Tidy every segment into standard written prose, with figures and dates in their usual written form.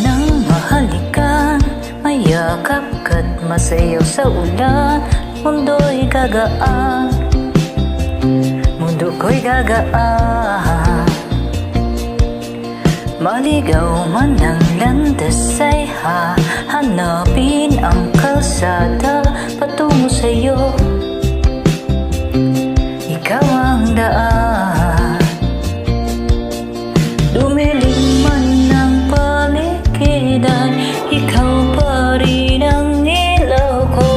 nang mahalikan, mayakap ka't masayaw sa ulan. Mundo'y gagaan, mundo ko'y gagaan. Maligaw man ang landas ay hahanapin ang kalsada patungo sa'yo. Ikaw ang daan. Dumilim man ang paligiran, ikaw pa rin ang ilaw ko.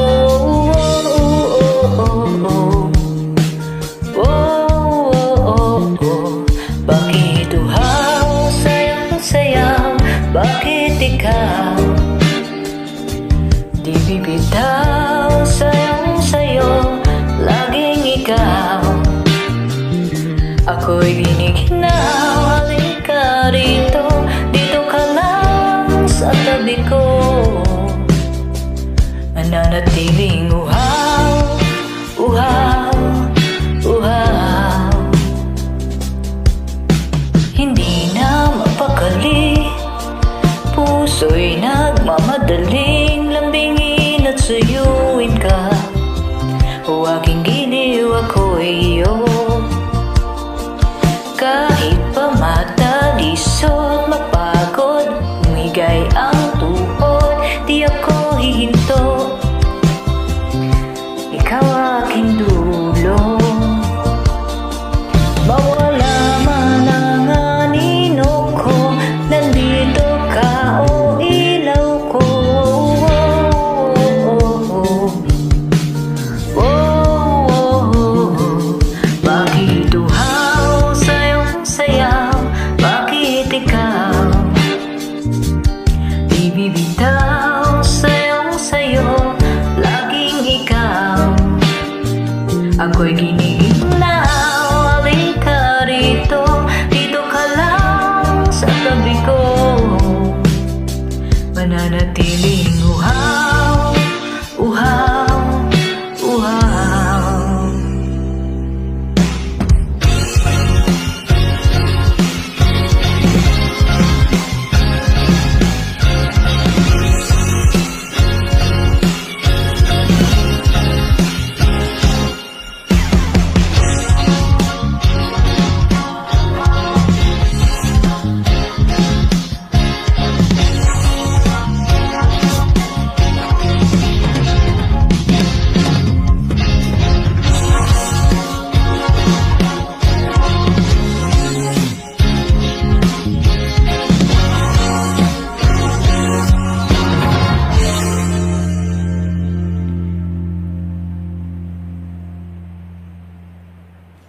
Bakit uhaw, sayaw, bakit ikaw di bibitaw? Sayong-sayo, laging ikaw. Ako'y giniginaw, halika rito, dito ka lang sa tabi ko. Mananatiling uhaw, uhaw, uhaw. Hindi na mapakali, puso'y nagmamadaling lambingin at suyuin ka. O aking giliw, ako'y iyo. Kahit pa matalisod, mapagod, umigay ang tuhod, di ako hihinto. Ikaw aking dulo. Mawala man ang anino ko, nandito ka o ilaw ko. Bakit uhaw, sayong-sayaw, bakit ikaw di bibitaw? Sayong-sayo, laging ikaw. Ako'y giniginaw, halika rito, dito ka lang sa tabi ko. Mananatiling uhaw, uhaw, uhaw.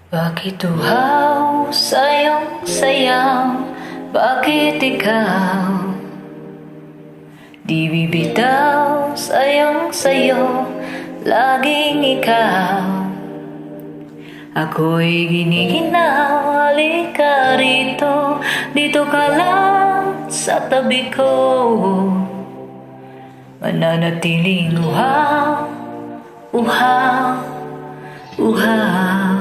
Bakit uhaw, sayong-sayaw, bakit ikaw di bibitaw? Sayong-sayo, laging ikaw. Ako'y giniginaw, halika rito, dito ka lang sa tabi ko. Mananatiling uhaw, uhaw, uhaw.